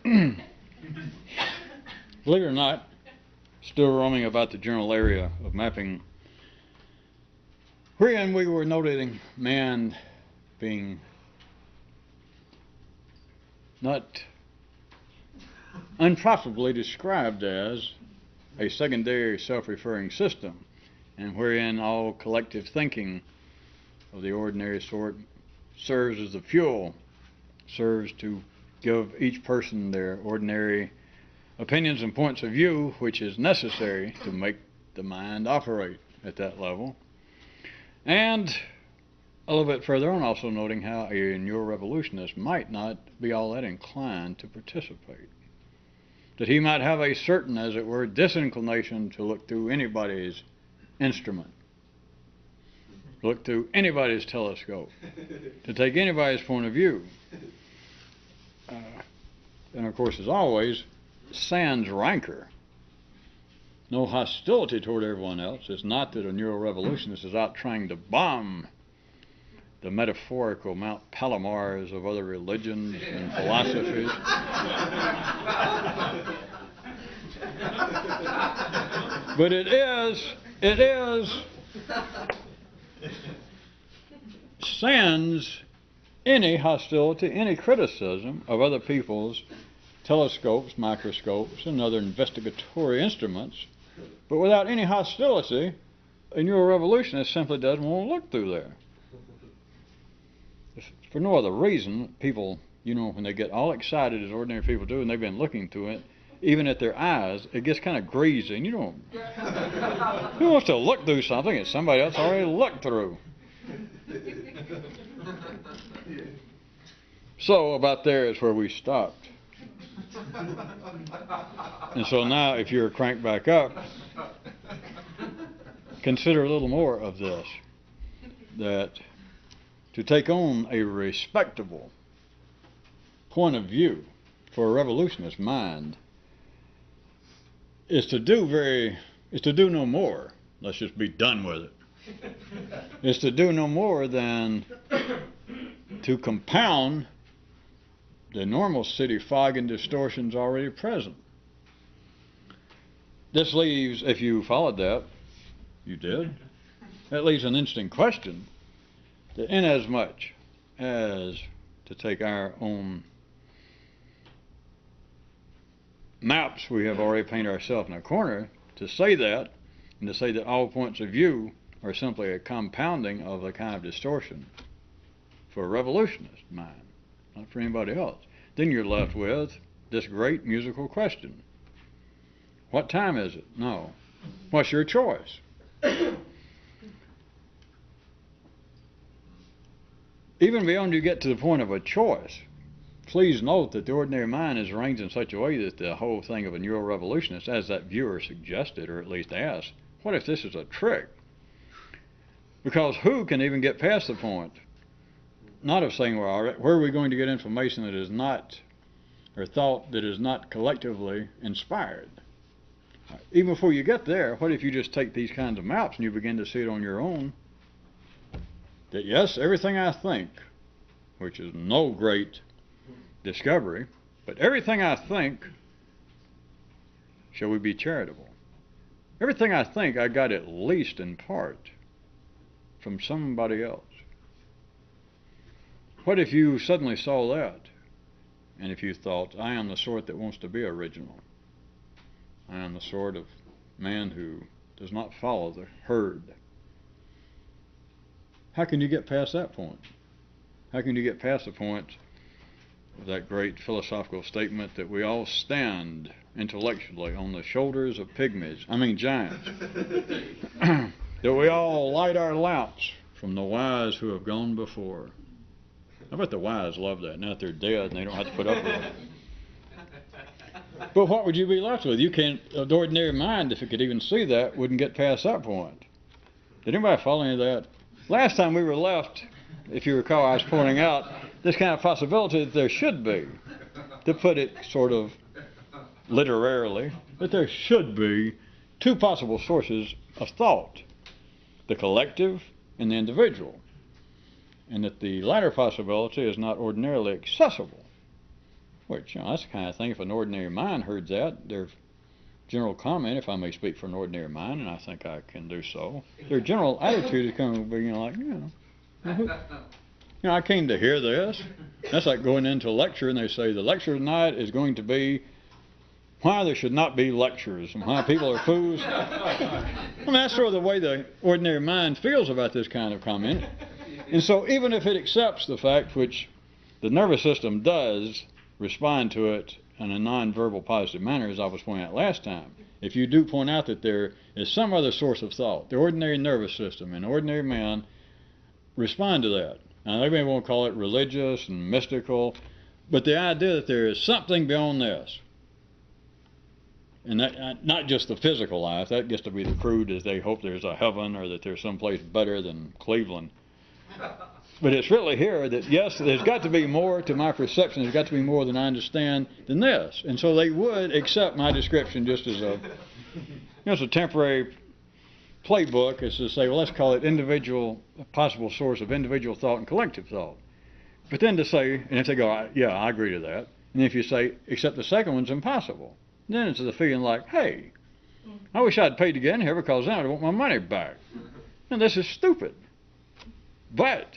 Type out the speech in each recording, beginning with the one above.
believe it or not, still roaming about the general area of mapping, wherein we were noting man being not unprofitably described as a secondary self-referring system, and wherein all collective thinking of the ordinary sort serves as the fuel, serves to give each person their ordinary opinions and points of view, which is necessary to make the mind operate at that level. And a little bit further on, also noting how a neurorevolutionist might not be all that inclined to participate. That he might have a certain, as it were, disinclination to look through anybody's instrument, look through anybody's telescope, to take anybody's point of view. And of course, as always, sans rancor. No hostility toward everyone else. It's not that a neurorevolutionist is out trying to bomb the metaphorical Mount Palomars of other religions and philosophies. But it is sans any hostility, any criticism of other people's telescopes, microscopes, and other investigatory instruments, but without any hostility. A neurorevolutionist simply doesn't want to look through there. For no other reason, people, when they get all excited, as ordinary people do, and they've been looking through it, even at their eyes, it gets kind of greasy, and who wants to look through something that somebody else already looked through? So about there is where we stopped. And so now, if you're cranked back up, consider a little more of this, that to take on a respectable point of view for a revolutionist mind is to do no more. Let's just be done with it. Is to do no more than to compound the normal city fog and distortions already present. This leaves, if you followed that, you did, that leaves an interesting question, that inasmuch as to take our own maps we have already painted ourselves in a corner, to say that, and to say that all points of view are simply a compounding of a kind of distortion for a revolutionist mind, not for anybody else, then you're left with this great musical question. What time is it? No. What's your choice? Even beyond you get to the point of a choice, please note that the ordinary mind is arranged in such a way that the whole thing of a neurorevolutionist, as that viewer suggested, or at least asked, what if this is a trick? Because who can even get past the point, not of saying, well, where are we going to get information that is not, or thought that is not collectively inspired? Even before you get there, what if you just take these kinds of maps and you begin to see it on your own? That yes, everything I think, which is no great discovery, but everything I think, shall we be charitable? Everything I think I got at least in part from somebody else. What if you suddenly saw that, and if you thought, I am the sort that wants to be original. I am the sort of man who does not follow the herd. How can you get past that point? How can you get past the point of that great philosophical statement that we all stand intellectually on the shoulders of giants, that we all light our lamps from the wise who have gone before? I bet the wise love that. Now that they're dead and they don't have to put up with it. But what would you be left with? You can't, the ordinary mind, if it could even see that, wouldn't get past that point. Did anybody follow any of that? Last time we were left, if you recall, I was pointing out this kind of possibility that there should be, to put it sort of literarily, that there should be two possible sources of thought, the collective and the individual, and that the latter possibility is not ordinarily accessible Which, that's the kind of thing, if an ordinary mind heard that, their general comment, if I may speak for an ordinary mind, and I think I can do so, their general attitude is going to be, I came to hear this. That's like going into a lecture and they say the lecture tonight is going to be why there should not be lectures and why people are fools. That's sort of the way the ordinary mind feels about this kind of comment. And so even if it accepts the fact, which the nervous system does respond to it in a non-verbal positive manner, as I was pointing out last time, if you do point out that there is some other source of thought, the ordinary nervous system and ordinary man respond to that. Now, they may want to call it religious and mystical, but the idea that there is something beyond this, and that, not just the physical life, that gets to be the crude as they hope there's a heaven or that there's someplace better than Cleveland. But it's really here that, yes, there's got to be more to my perception, there's got to be more than I understand than this. And so they would accept my description just as it's a temporary playbook, is to say, well, let's call it a possible source of individual thought and collective thought. But then to say, and if they go, yeah, I agree to that, and if you say, except the second one's impossible, then it's the feeling like, hey, I wish I'd paid to get in here because then I'd want my money back. And this is stupid. But,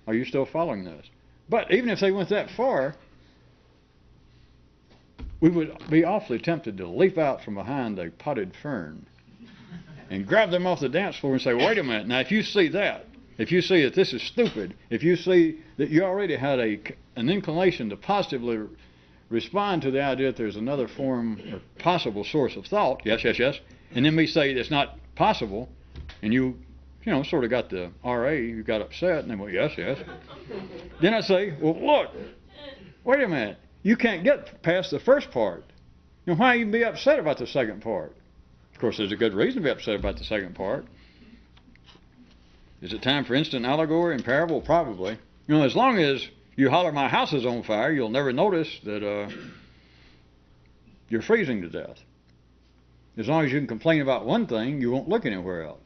are you still following this? But even if they went that far, we would be awfully tempted to leap out from behind a potted fern and grab them off the dance floor and say, wait a minute, now if you see that, if you see that this is stupid, if you see that you already had an inclination to positively respond to the idea that there's another form or possible source of thought, yes, and then we say it's not possible, and you sort of got the RA, you got upset, and then, well, yes. Then I say, well, look, wait a minute, you can't get past the first part. Why even be upset about the second part? Of course, there's a good reason to be upset about the second part. Is it time for instant allegory and parable? Probably. As long as you holler, my house is on fire, you'll never notice that you're freezing to death. As long as you can complain about one thing, you won't look anywhere else.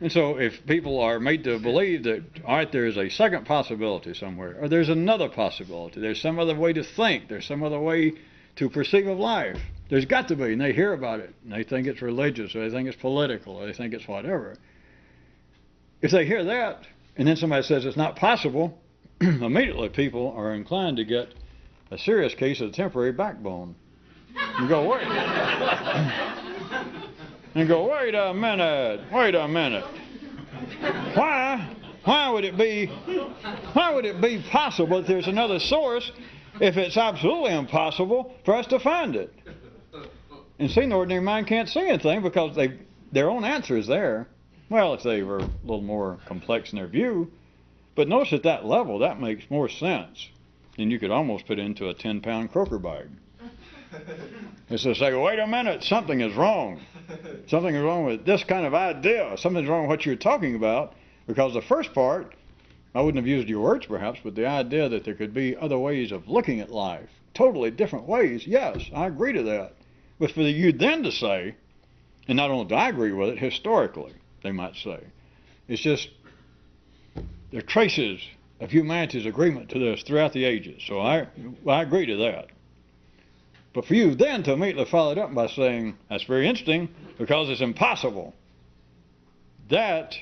And so if people are made to believe that, all right, there's a second possibility somewhere, or there's another possibility, there's some other way to think, there's some other way to perceive of life, there's got to be, and they hear about it, and they think it's religious, or they think it's political, or they think it's whatever. If they hear that, and then somebody says it's not possible, immediately people are inclined to get a serious case of temporary backbone. And go, wait. And go, wait a minute. Why would it be possible that there's another source if it's absolutely impossible for us to find it? And see, the ordinary mind can't see anything because their own answer is there. Well, if they were a little more complex in their view. But notice at that level, that makes more sense than you could almost put into a 10-pound croaker bag. It's to say, wait a minute, something is wrong. Something is wrong with this kind of idea. Something's wrong with what you're talking about. Because the first part, I wouldn't have used your words perhaps, but the idea that there could be other ways of looking at life, totally different ways, yes, I agree to that. But for you then to say, and not only do I agree with it, historically, they might say, it's just, there are traces of humanity's agreement to this throughout the ages. So I agree to that. But for you then to immediately follow it up by saying, that's very interesting because it's impossible. That,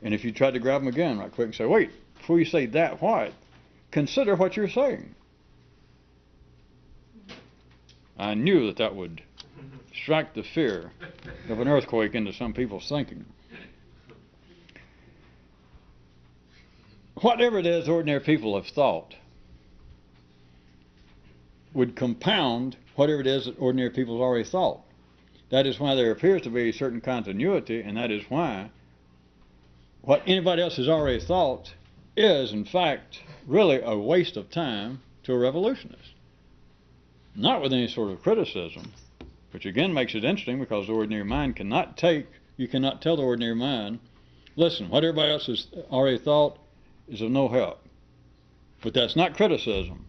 and if you tried to grab them again right quick and say, wait, before you say that, what? Consider what you're saying. I knew that would strike the fear of an earthquake into some people's thinking. Whatever it is ordinary people have thought would compound whatever it is that ordinary people have already thought. That is why there appears to be a certain continuity, and that is why what anybody else has already thought is, in fact, really a waste of time to a revolutionist. Not with any sort of criticism, which again makes it interesting because the ordinary mind you cannot tell the ordinary mind, listen, what everybody else has already thought is of no help. But that's not criticism.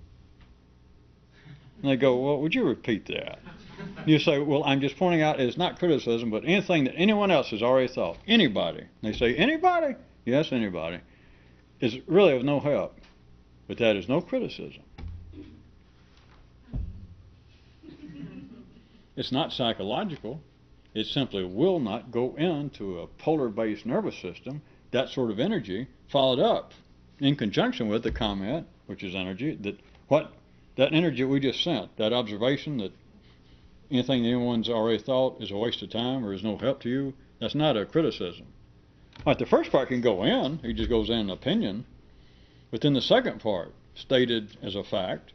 And they go, well, would you repeat that? You say, well, I'm just pointing out it's not criticism, but anything that anyone else has already thought, anybody. And they say, anybody? Yes, anybody. Is really of no help. But that is no criticism. It's not psychological. It simply will not go into a polar-based nervous system, that sort of energy, followed up in conjunction with the comment, which is energy, that energy we just sent, that observation that anything anyone's already thought is a waste of time or is no help to you, that's not a criticism. Like the first part can go in, he just goes in an opinion, but then the second part, stated as a fact,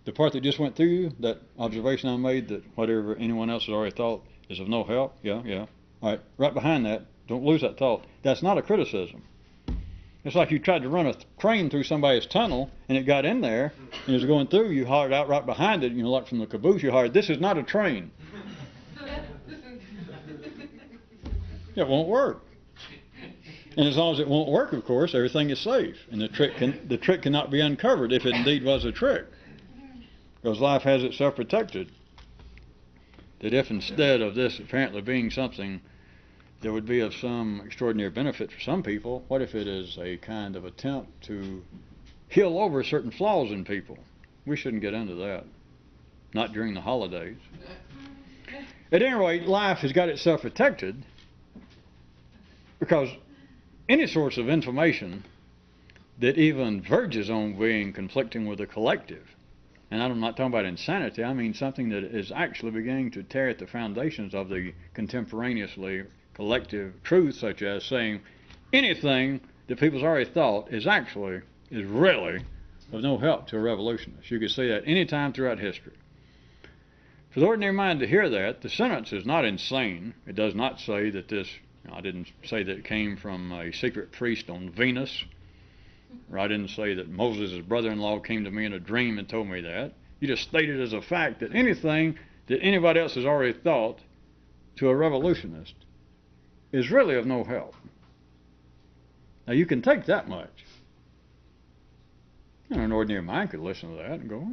the part that just went through you, that observation I made that whatever anyone else has already thought is of no help, yeah. All right, right behind that, don't lose that thought. That's not a criticism. It's like you tried to run a crane through somebody's tunnel and it got in there and it was going through, you hollered out right behind it, like from the caboose, you hollered, "This is not a train." It won't work. And as long as it won't work, of course, everything is safe. And the trick cannot be uncovered if it indeed was a trick. Because life has itself protected. That if instead of this apparently being something that would be of some extraordinary benefit for some people, what if it is a kind of attempt to heal over certain flaws in people? We shouldn't get into that. Not during the holidays. At any rate, life has got itself protected because any source of information that even verges on being conflicting with the collective, and I'm not talking about insanity, I mean something that is actually beginning to tear at the foundations of the contemporaneously collective truth, such as saying anything that people's already thought is really of no help to a revolutionist. You could say that any time throughout history. For the ordinary mind to hear that, the sentence is not insane. It does not say that this, I didn't say that it came from a secret priest on Venus, or I didn't say that Moses' brother-in-law came to me in a dream and told me that. You just stated as a fact that anything that anybody else has already thought to a revolutionist is really of no help. Now you can take that much. An ordinary mind could listen to that and go,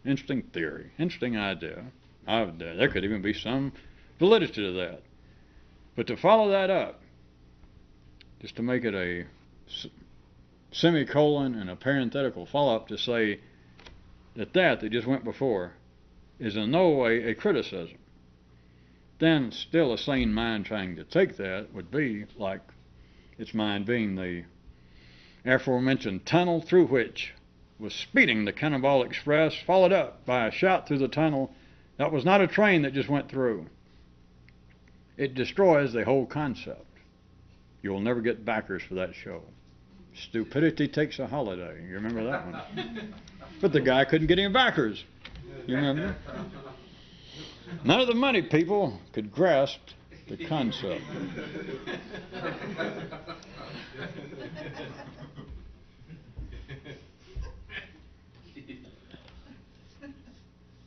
interesting theory, interesting idea. There could even be some validity to that. But to follow that up, just to make it a semicolon and a parenthetical follow-up to say that just went before is in no way a criticism, then still a sane mind trying to take that would be like its mind being the aforementioned tunnel through which was speeding the Cannonball Express, followed up by a shot through the tunnel. That was not a train that just went through. It destroys the whole concept. You will never get backers for that show. Stupidity takes a holiday. You remember that one? But the guy couldn't get any backers. You remember? None of the money people could grasp the concept.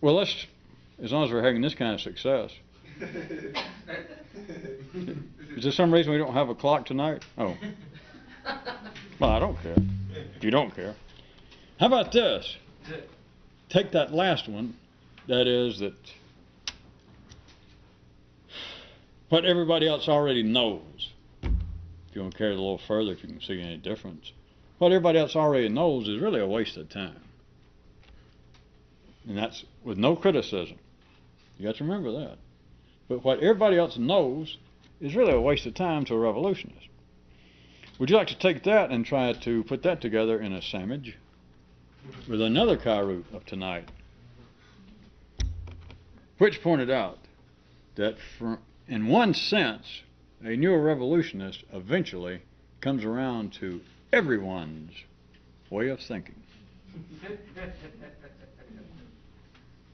Well, as long as we're having this kind of success. Is there some reason we don't have a clock tonight? Oh. Well, I don't care. If you don't care. How about this? Take that last one. That is that what everybody else already knows. If you want to carry it a little further, if you can see any difference. What everybody else already knows is really a waste of time. And that's with no criticism. You got to remember that. But what everybody else knows is really a waste of time to a revolutionist. Would you like to take that and try to put that together in a sandwich with another Kyroot of tonight, which pointed out that in one sense, a neo-revolutionist eventually comes around to everyone's way of thinking.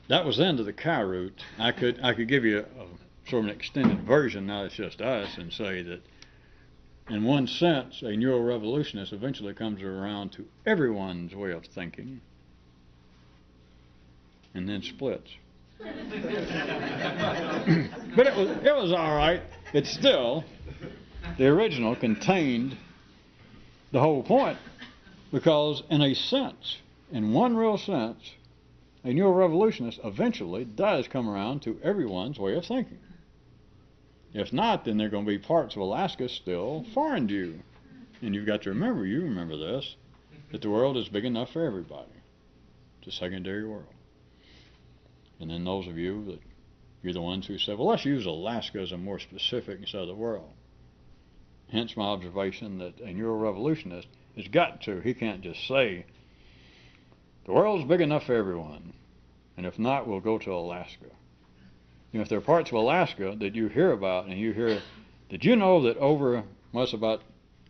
That was the end of the Kyroot. I could give you a sort of an extended version, now it's just us, and say that in one sense, a neo-revolutionist eventually comes around to everyone's way of thinking and then splits. But it was all right. It still, the original contained the whole point, because in a sense, in one real sense, a neo-revolutionist eventually does come around to everyone's way of thinking. If not, then there are going to be parts of Alaska still foreign to you. And you've got to remember, you remember this, that the world is big enough for everybody. It's a secondary world. And then those of you that you're the ones who said, well, let's use Alaska as a more specific instead of the world. Hence my observation that a neurorevolutionist has got to, he can't just say, the world's big enough for everyone, and if not, we'll go to Alaska. You know, if there are parts of Alaska that you hear about, and you hear, did you know that over, well, it's about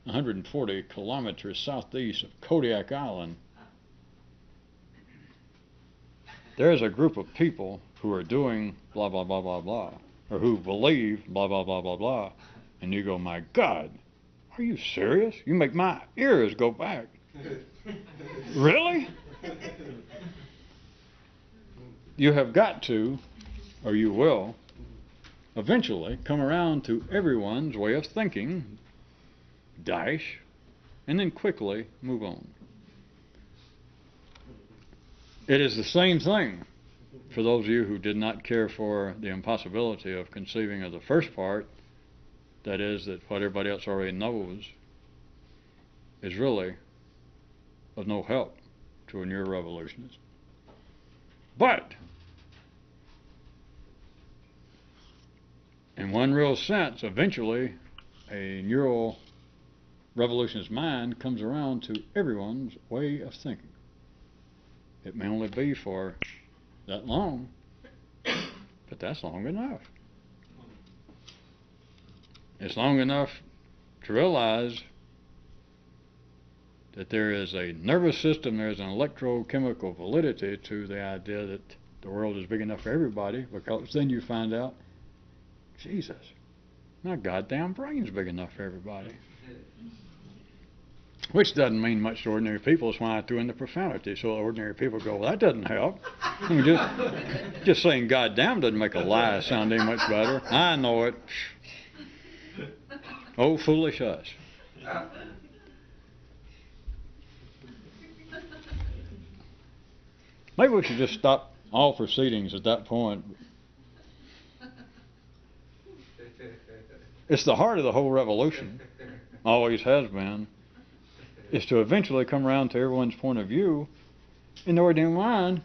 140 kilometers southeast of Kodiak Island, there's a group of people who are doing blah, blah, blah, blah, blah, or who believe blah, blah, blah, blah, blah, and you go, my God, are you serious? You make my ears go back. Really? You have got to, or you will, eventually come around to everyone's way of thinking, dash, and then quickly move on. It is the same thing for those of you who did not care for the impossibility of conceiving of the first part, that is, that what everybody else already knows is really of no help to a neurorevolutionist. But, in one real sense, eventually a neurorevolutionist mind comes around to everyone's way of thinking. It may only be for that long, but that's long enough. It's long enough to realize that there is a nervous system, there's an electrochemical validity to the idea that the world is big enough for everybody, because then you find out, Jesus, my goddamn brain's big enough for everybody. Which doesn't mean much to ordinary people. That's why I threw in the profanity, so ordinary people go, well, that doesn't help. I mean, just saying goddamn doesn't make a lie sound any much better. I know it. Oh, foolish us. Maybe we should just stop all proceedings at that point. It's the heart of the whole revolution. Always has been. Is to eventually come around to everyone's point of view. And the ordinary mind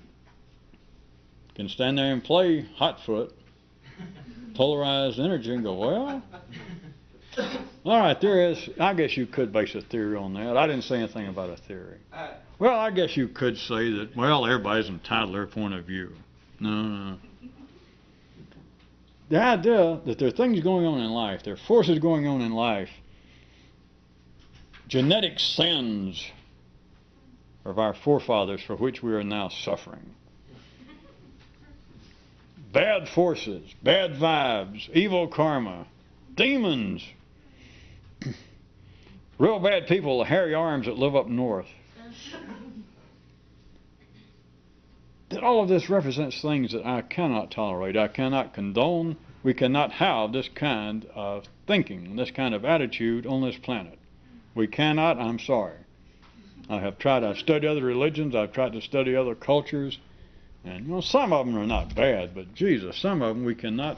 can stand there and play hot foot, polarized energy, and go, well, all right, there is, I guess you could base a theory on that. I didn't say anything about a theory. Well, I guess you could say that, well, everybody's entitled to their point of view. No. The idea that there are things going on in life, there are forces going on in life, genetic sins of our forefathers for which we are now suffering. Bad forces, bad vibes, evil karma, demons, real bad people with hairy arms that live up north. That all of this represents things that I cannot tolerate, I cannot condone. We cannot have this kind of thinking, this kind of attitude on this planet. We cannot, I'm sorry. I've studied other religions, I've tried to study other cultures, and you know, some of them are not bad, but Jesus, some of them we cannot.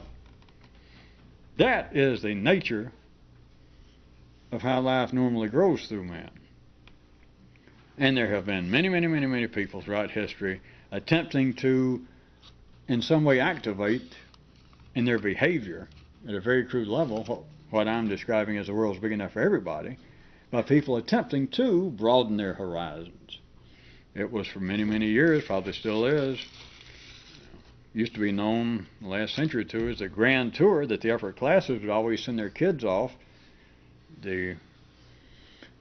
That is the nature of how life normally grows through man. And there have been many people throughout history attempting to, in some way, activate in their behavior, at a very crude level, what I'm describing as the world's big enough for everybody, by people attempting to broaden their horizons. It was for many years, probably still is, used to be known the last century or two as the grand tour, that the upper classes would always send their kids off. The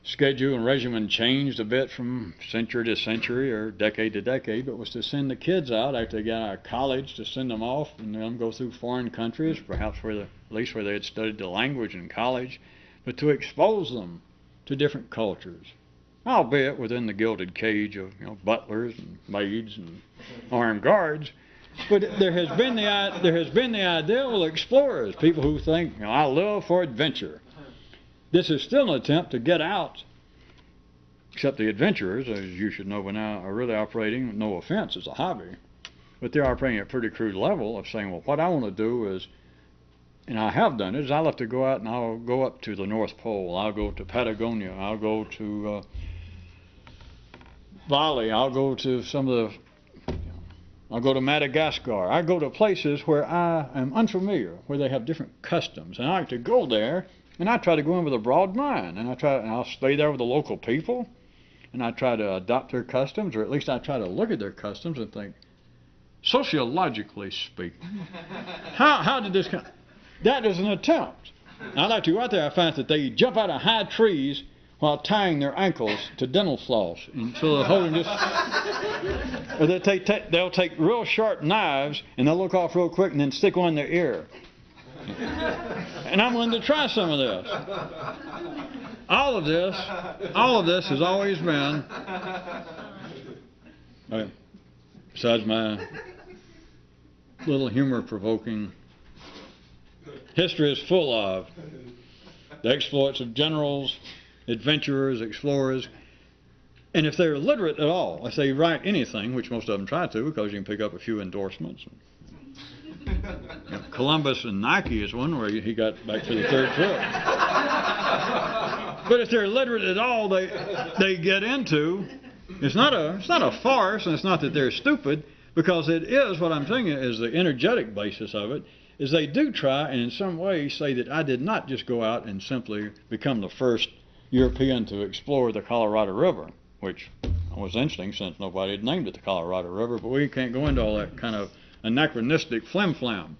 schedule and regimen changed a bit from century to century or decade to decade, but was to send the kids out after they got out of college, to send them off and let them go through foreign countries, perhaps at least where they had studied the language in college, but to expose them to different cultures, albeit within the gilded cage of butlers and maids and armed guards. But there has been the ideal explorers, people who think, I live for adventure. This is still an attempt to get out, except the adventurers, as you should know by now, are really operating, no offense, as a hobby, but they're operating at a pretty crude level of saying, well, what I want to do is, and I have done it, is I like to go out and I'll go up to the North Pole, I'll go to Patagonia, I'll go to Bali, I'll go to some of the I'll go to Madagascar. I go to places where I am unfamiliar, where they have different customs. And I like to go there, and I try to go in with a broad mind. And I'll stay there with the local people, and I try to adopt their customs, or at least I try to look at their customs and think, sociologically speaking, how did this come? That is an attempt. I like to go out there. I find that they jump out of high trees while tying their ankles to dental floss. And so they're holding this. Or they'll take real sharp knives and they'll look off real quick and then stick one in their ear. And I'm willing to try some of this. All of this has always been, besides my little humor-provoking, history is full of the exploits of generals, adventurers, explorers, and if they're literate at all, if they write anything, which most of them try to, because you can pick up a few endorsements. Columbus and Nike is one where he got back to the third foot. But if they're literate at all, they get into, it's not a farce, and it's not that they're stupid, because it is, what I'm saying is the energetic basis of it, is they do try and in some way say that I did not just go out and simply become the first European to explore the Colorado River, which was interesting since nobody had named it the Colorado River, but we can't go into all that kind of anachronistic flim-flam.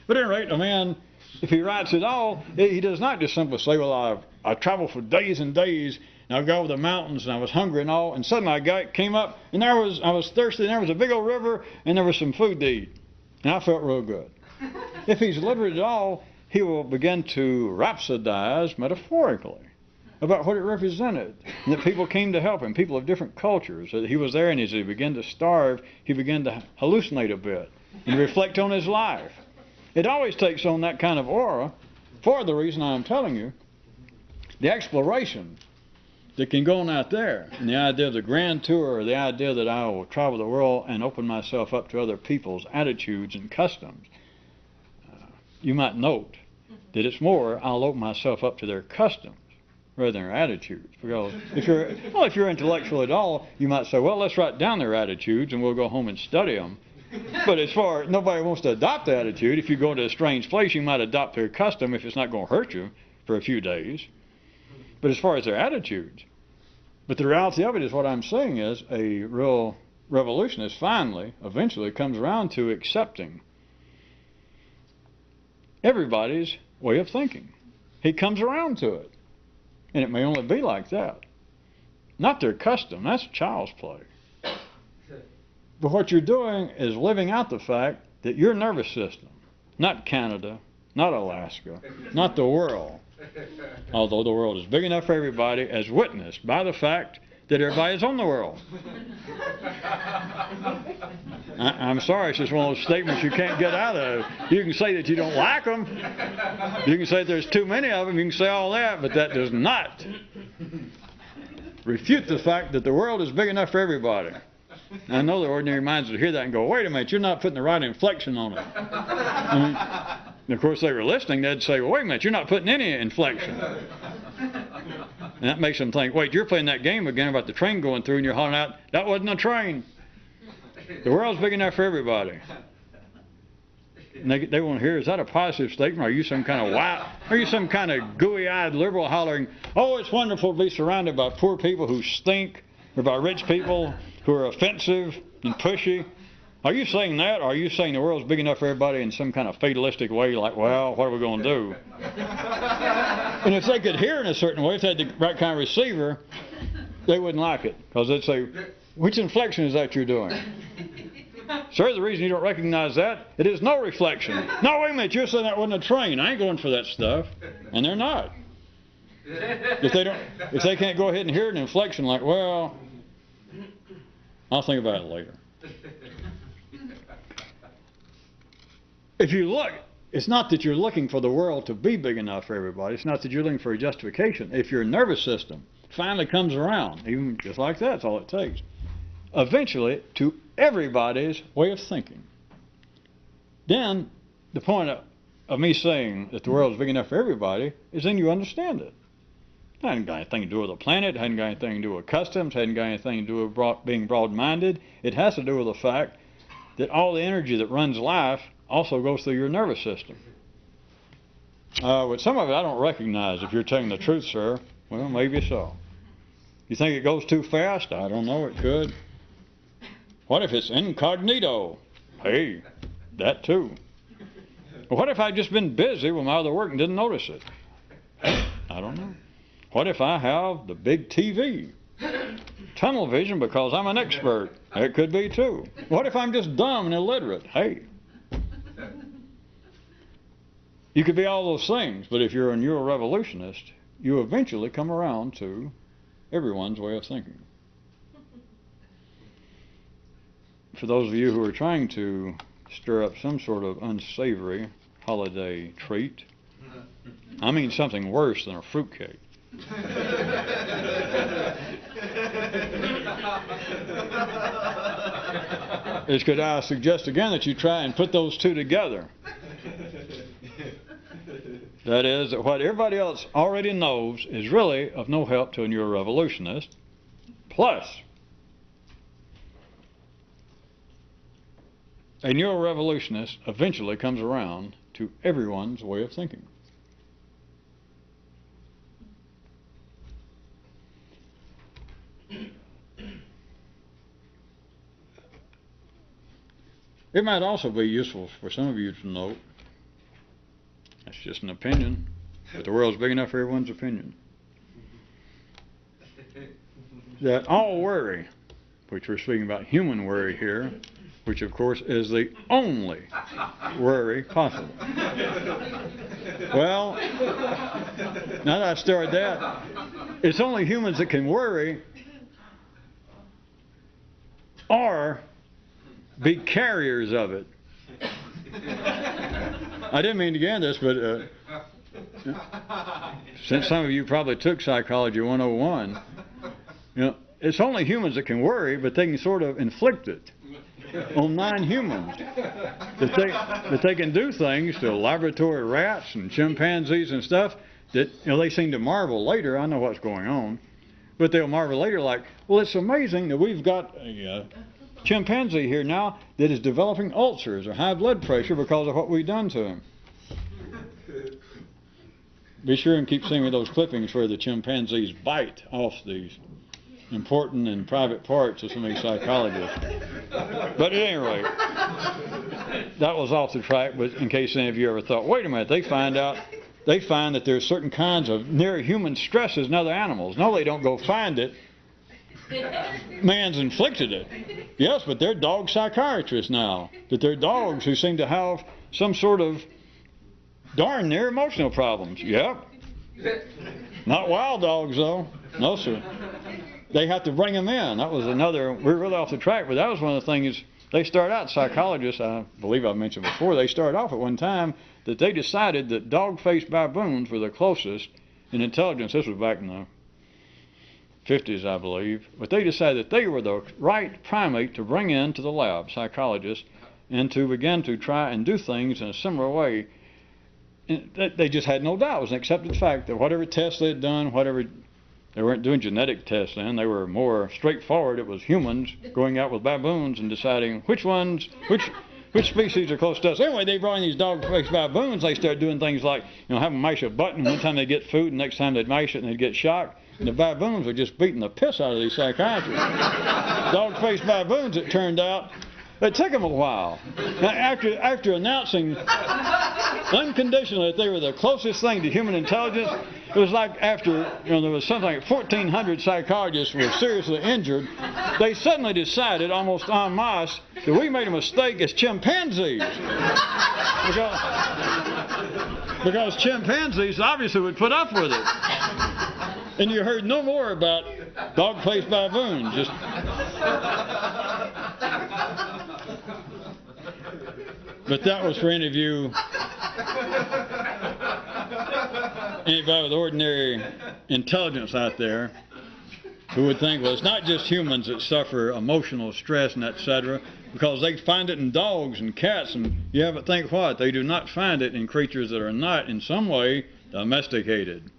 But at any rate, a man, if he writes at all, he does not just simply say, well, I traveled for days and days, and I go over the mountains, and I was hungry and all, and suddenly I came up, and I was thirsty, and there was a big old river, and there was some food to eat, and I felt real good. If he's literate at all, he will begin to rhapsodize metaphorically about what it represented, and that people came to help him, people of different cultures, that he was there, and as he began to starve, he began to hallucinate a bit and reflect on his life. It always takes on that kind of aura for the reason I'm telling you. The exploration that can go on out there, and the idea of the grand tour, or the idea that I will travel the world and open myself up to other people's attitudes and customs. You might note that it's more, I'll open myself up to their customs rather than their attitudes. Because if you're intellectual at all, you might say, well, let's write down their attitudes and we'll go home and study them. But as far as nobody wants to adopt the attitude, if you go to a strange place, you might adopt their custom if it's not going to hurt you for a few days. But as far as their attitudes, but the reality of it is what I'm saying is a real revolutionist eventually comes around to accepting everybody's way of thinking. He comes around to it. And it may only be like that. Not their custom. That's child's play. But what you're doing is living out the fact that your nervous system, not Canada, not Alaska, not the world, although the world is big enough for everybody, as witnessed by the fact that everybody's on the world. I'm sorry, it's just one of those statements you can't get out of. You can say that you don't like them. You can say there's too many of them. You can say all that, but that does not refute the fact that the world is big enough for everybody. I know the ordinary minds would hear that and go, wait a minute, you're not putting the right inflection on it. And of course, they were listening, they'd say, well, wait a minute, you're not putting any inflection. And that makes them think, wait, you're playing that game again about the train going through and you're hollering out, that wasn't a train. The world's big enough for everybody. And they want to hear, is that a positive statement? Are you some kind of gooey-eyed liberal hollering, oh, it's wonderful to be surrounded by poor people who stink, or by rich people who are offensive and pushy? Are you saying that, or are you saying the world's big enough for everybody in some kind of fatalistic way, like, well, what are we going to do? And if they could hear in a certain way, if they had the right kind of receiver, they wouldn't like it. Because they'd say, which inflection is that you're doing? Sir, the reason you don't recognize that, it is no reflection. No, wait a minute, you're saying that wasn't a train. I ain't going for that stuff. And they're not. If they can't go ahead and hear an inflection like, well, I'll think about it later. If you look, it's not that you're looking for the world to be big enough for everybody. It's not that you're looking for a justification. If your nervous system finally comes around, even just like that, that's all it takes, eventually to everybody's way of thinking, then the point of me saying that the world is big enough for everybody is then you understand it. It hadn't got anything to do with the planet. It hadn't got anything to do with customs. It hadn't got anything to do with being broad-minded. It has to do with the fact that all the energy that runs life also goes through your nervous system. With some of it I don't recognize, if you're telling the truth, sir. Well, maybe so. You think it goes too fast? I don't know, it could. What if it's incognito? Hey, that too. What if I'd just been busy with my other work and didn't notice it? I don't know. What if I have the big TV? Tunnel vision because I'm an expert. It could be too. What if I'm just dumb and illiterate? Hey. You could be all those things, but if you're a neurorevolutionist, you eventually come around to everyone's way of thinking. For those of you who are trying to stir up some sort of unsavory holiday treat, I mean something worse than a fruitcake. Could I suggest again that you try and put those two together? That is, that what everybody else already knows is really of no help to a neurorevolutionist. Plus, a neurorevolutionist eventually comes around to everyone's way of thinking. It might also be useful for some of you to note, that's just an opinion, but the world's big enough for everyone's opinion, that all worry, which we're speaking about human worry here, which of course is the only worry possible. Well, now that I've started that, it's only humans that can worry or be carriers of it. I didn't mean to get into this, but since some of you probably took Psychology 101, it's only humans that can worry, but they can sort of inflict it on non-humans. That they can do things to laboratory rats and chimpanzees and stuff that they seem to marvel later. I know what's going on, but they'll marvel later like, well, it's amazing that we've got a chimpanzee here now that is developing ulcers or high blood pressure because of what we've done to him. Be sure and keep sending me those clippings where the chimpanzees bite off these important and private parts of some of these psychologists. But at any rate, that was off the track, but in case any of you ever thought, wait a minute, they find that there's certain kinds of near human stresses in other animals. No, they don't go find it. Man's inflicted it. Yes, but they're dog psychiatrists now. That they're dogs who seem to have some sort of darn near emotional problems. Yep. Not wild dogs, though. No, sir. They have to bring them in. That was another, we're really off the track, but that was one of the things, they started out, psychologists, I believe I mentioned before, they started off at one time that they decided that dog-faced baboons were the closest in intelligence. This was back in the 50s, I believe. But they decided that they were the right primate to bring into the lab, psychologists, and to begin to try and do things in a similar way. And they just had no doubt. It was an accepted fact that whatever tests they had done, they weren't doing genetic tests then, they were more straightforward. It was humans going out with baboons and deciding which species are close to us. Anyway, they brought in these dog-faced baboons. They started doing things like, have them mash a button. One time they'd get food, and next time they'd mash it and they'd get shocked. And the baboons were just beating the piss out of these psychiatrists. Dog-faced baboons, it turned out. It took them a while. Now, after announcing unconditionally that they were the closest thing to human intelligence, it was like after there was something like 1,400 psychologists were seriously injured, they suddenly decided, almost en masse, that we made a mistake as chimpanzees. Because chimpanzees obviously would put up with it. And you heard no more about dog-faced baboons. But that was for any of you, anybody with ordinary intelligence out there who would think, well, it's not just humans that suffer emotional stress and etc., because they find it in dogs and cats, and you have to think what? They do not find it in creatures that are not in some way domesticated,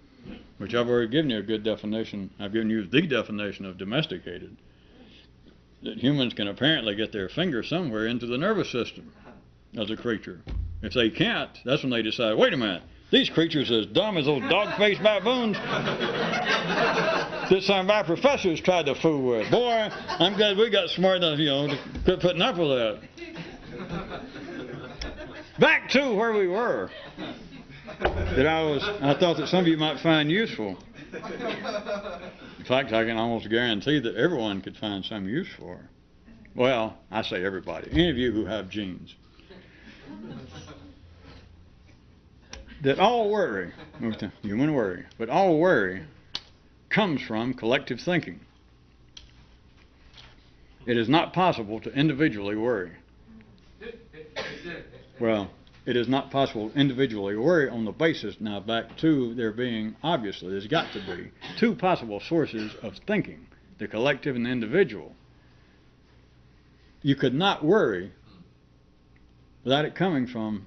which I've already given you a good definition. I've given you the definition of domesticated. that humans can apparently get their finger somewhere into the nervous system of the creature. If they can't, that's when they decide, wait a minute, these creatures are as dumb as those dog-faced baboons that some of our professors tried to fool with. Boy, I'm glad we got smart enough, to quit putting up with that. Back to where we were, that I thought that some of you might find useful. In fact, I can almost guarantee that everyone could find some use for it. Well, I say everybody. Any of you who have genes. That all worry, human worry, but all worry comes from collective thinking. It is not possible to individually worry. Well, it is not possible to individually worry on the basis, now back to there being, obviously, there's got to be two possible sources of thinking, the collective and the individual. You could not worry without it coming from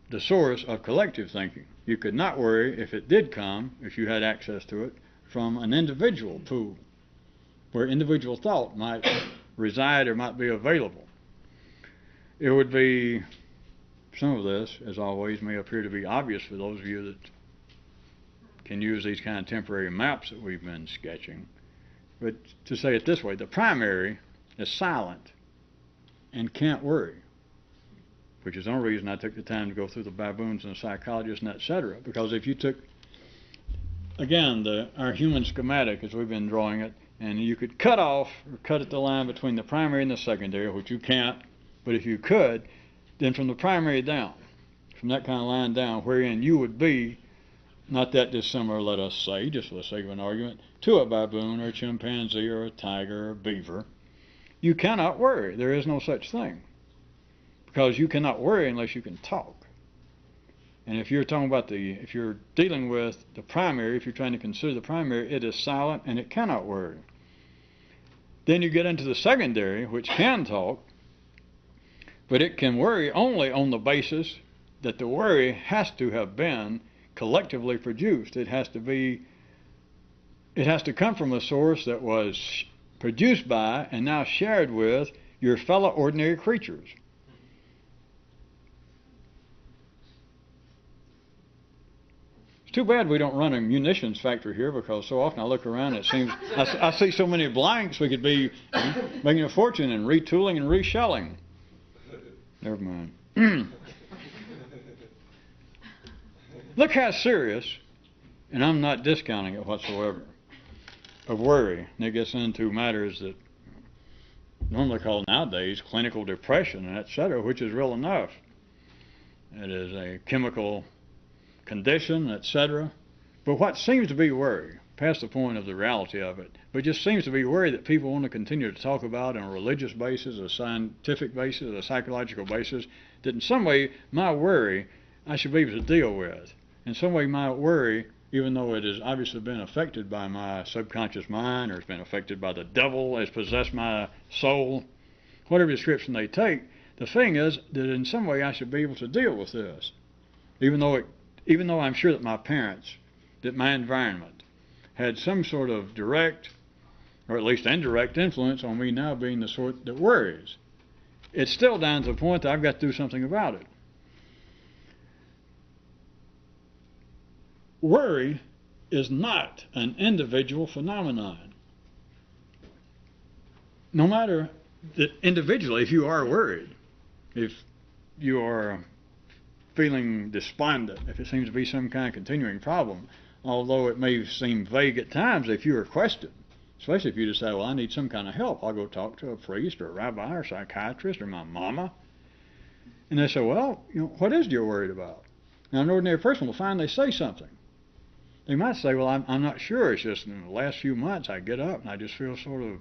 the source of collective thinking. You could not worry if it did come, if you had access to it, from an individual pool, where individual thought might reside or might be available. It would be, some of this, as always, may appear to be obvious for those of you that can use these kind of temporary maps that we've been sketching. But to say it this way, the primary is silent and can't worry, which is the only reason I took the time to go through the baboons and the psychologists and etc. Because if you took, again, our human schematic as we've been drawing it, and you could cut off or cut at the line between the primary and the secondary, which you can't, but if you could, then from the primary down, from that kind of line down, wherein you would be not that dissimilar, let us say, just for the sake of an argument, to a baboon or a chimpanzee or a tiger or a beaver, you cannot worry. There is no such thing. Because you cannot worry unless you can talk. And if you're talking about if you're dealing with the primary, if you're trying to consider the primary, it is silent and it cannot worry. Then you get into the secondary, which can talk, but it can worry only on the basis that the worry has to have been collectively produced. It has to come from a source that was produced by and now shared with your fellow ordinary creatures. It's too bad we don't run a munitions factory here, because so often I look around and it seems I see so many blanks. We could be making a fortune in retooling and reshelling. Never mind. Look how serious, and I'm not discounting it whatsoever, of worry. And it gets into matters that normally called nowadays clinical depression and etc., which is real enough. It is a chemical condition, etc. But what seems to be worry, past the point of the reality of it, but just seems to be worry that people want to continue to talk about on a religious basis, a scientific basis, a psychological basis, that in some way my worry I should be able to deal with. In some way my worry, even though it has obviously been affected by my subconscious mind, or it's been affected by the devil, has possessed my soul, whatever description they take, the thing is that in some way I should be able to deal with this. Even though I'm sure that my parents, that my environment, had some sort of direct, or at least indirect influence on me now being the sort that worries. It's still down to the point that I've got to do something about it. Worry is not an individual phenomenon. No matter that individually, if you are worried, if you are feeling despondent, if it seems to be some kind of continuing problem, although it may seem vague at times, if you request it, especially if you decide, well, I need some kind of help, I'll go talk to a priest or a rabbi or a psychiatrist or my mama. And they say, well, what is it you're worried about? Now, an ordinary person will finally say something. They might say, well, I'm not sure. It's just in the last few months I get up and I just feel sort of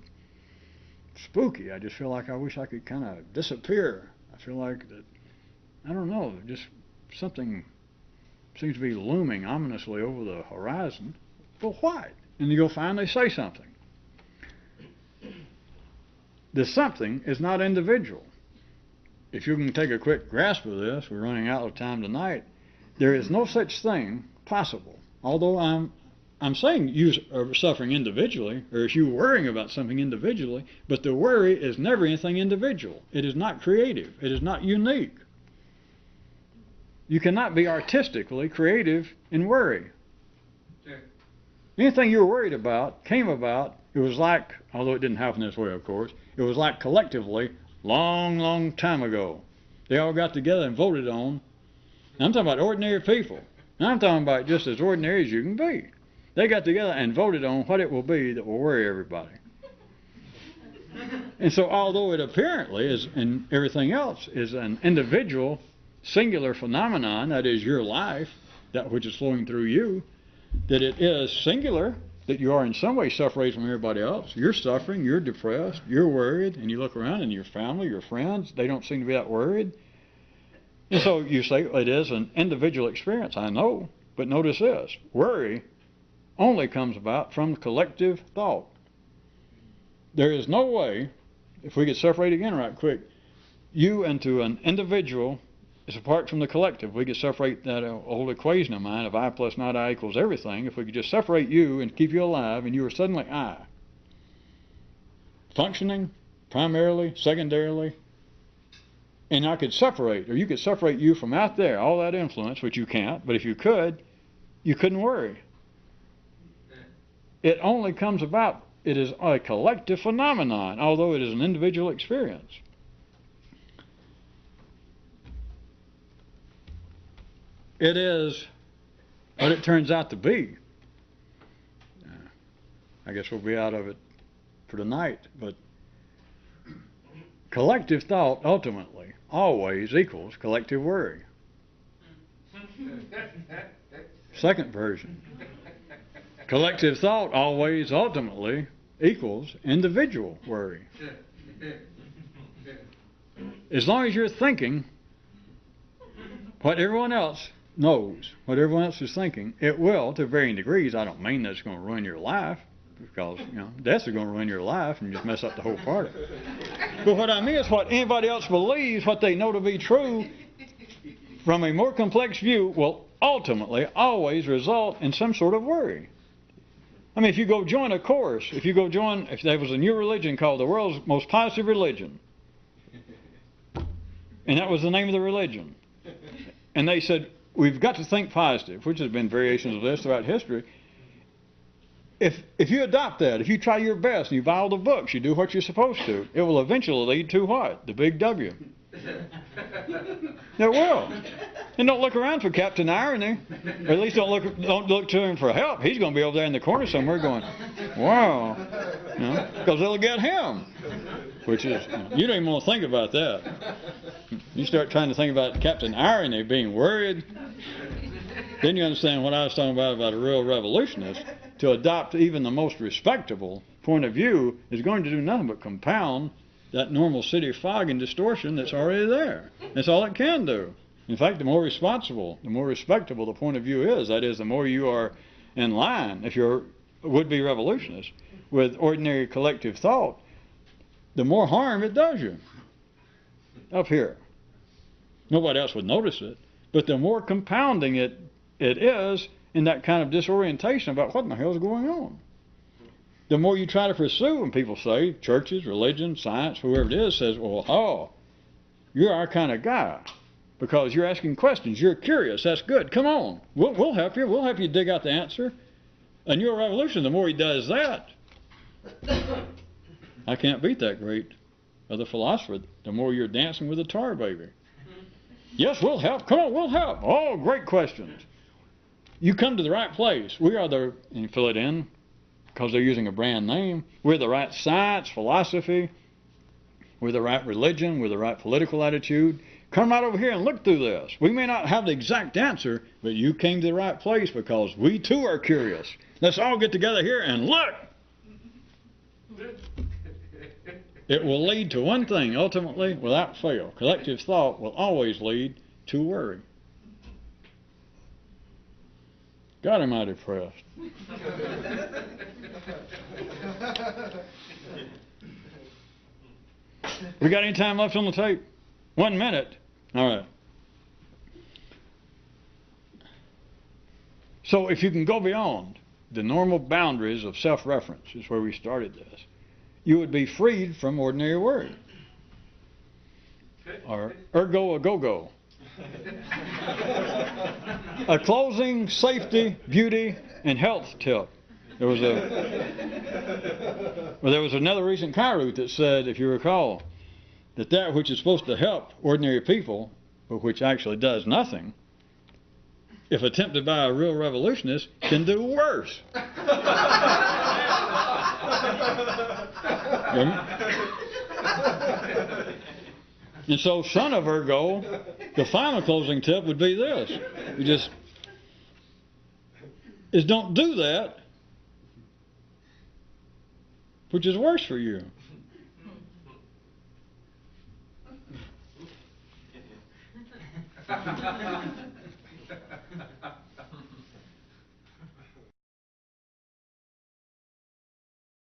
spooky. I just feel like I wish I could kind of disappear. I feel like that, I don't know, just something seems to be looming ominously over the horizon. Well, what? And you'll finally say something. The something is not individual. If you can take a quick grasp of this, we're running out of time tonight. There is no such thing possible. Although I'm I'm saying you are suffering individually, or if you're worrying about something individually, but the worry is never anything individual. It is not creative. It is not unique. You cannot be artistically creative in worry. Sure. Anything you were worried about came about, it was like, although it didn't happen this way, of course, it was like collectively, long, long time ago. They all got together and voted on. And I'm talking about ordinary people. And I'm talking about just as ordinary as you can be. They got together and voted on what it will be that will worry everybody. And so although it apparently is, and everything else, is an individual, singular phenomenon, that is your life, that which is flowing through you, that it is singular, that you are in some way separated from everybody else. You're suffering, you're depressed, you're worried, and you look around and your family, your friends, they don't seem to be that worried. And so you say, it is an individual experience, I know, but notice this, worry only comes about from collective thought. There is no way, if we could separate again right quick, you into an individual is apart from the collective. We could separate that old equation of mine of I plus not I equals everything. If we could just separate you and keep you alive and you were suddenly I. Functioning, primarily, secondarily. And I could separate, or you could separate you from out there, all that influence, which you can't, but if you could, you couldn't worry. It only comes about, it is a collective phenomenon, although it is an individual experience. It is what it turns out to be. I guess we'll be out of it for tonight, but collective thought ultimately always equals collective worry. Second version. Collective thought always ultimately equals individual worry. As long as you're thinking what everyone else knows, what everyone else is thinking, it will, to varying degrees. I don't mean that it's going to ruin your life, because, death is going to ruin your life and just mess up the whole party. But what I mean is what anybody else believes, what they know to be true, from a more complex view, will ultimately always result in some sort of worry. I mean, if you go join a course, if there was a new religion called the world's most positive religion, and that was the name of the religion, and they said, we've got to think positive, which has been variations of this throughout history. If you adopt that, if you try your best, you buy all the books, you do what you're supposed to, it will eventually lead to what? The big W. It will. And don't look around for Captain Irony. Or at least don't look to him for help. He's going to be over there in the corner somewhere going, wow. Because they'll get him. Which is, you don't even want to think about that. You start trying to think about Captain Irony being worried, then you understand what I was talking about a real revolutionist. To adopt even the most respectable point of view is going to do nothing but compound that normal city fog and distortion that's already there. That's all it can do. In fact, the more responsible, the more respectable the point of view is, that is, the more you are in line, if you're a would-be revolutionist, with ordinary collective thought, the more harm it does you. Up here. Nobody else would notice it, but the more compounding it is in that kind of disorientation about what in the hell is going on. The more you try to pursue, and people say, churches, religion, science, whoever it is, says, well, you're our kind of guy because you're asking questions, you're curious, that's good, come on, we'll help you, we'll help you dig out the answer. A new revolution, the more he does that, I can't beat that great other philosopher, the more you're dancing with a tar baby. Yes, we'll help, come on, we'll help. Oh, great questions. You come to the right place. We are and you fill it in, because they're using a brand name. We're the right science, philosophy. We're the right religion. We're the right political attitude. Come right over here and look through this. We may not have the exact answer, but you came to the right place because we too are curious. Let's all get together here and look. It will lead to one thing, ultimately, without fail. Collective thought will always lead to worry. God, am I depressed. We got any time left on the tape? 1 minute. All right. So if you can go beyond the normal boundaries of self-reference, is where we started this, you would be freed from ordinary worry. Or ergo a go-go. A closing, safety, beauty, and health tip. There was another recent Kyroot that said, if you recall, that which is supposed to help ordinary people, but which actually does nothing, if attempted by a real revolutionist, can do worse. And so, son of ergo, the final closing tip would be this. Don't do that, which is worse for you.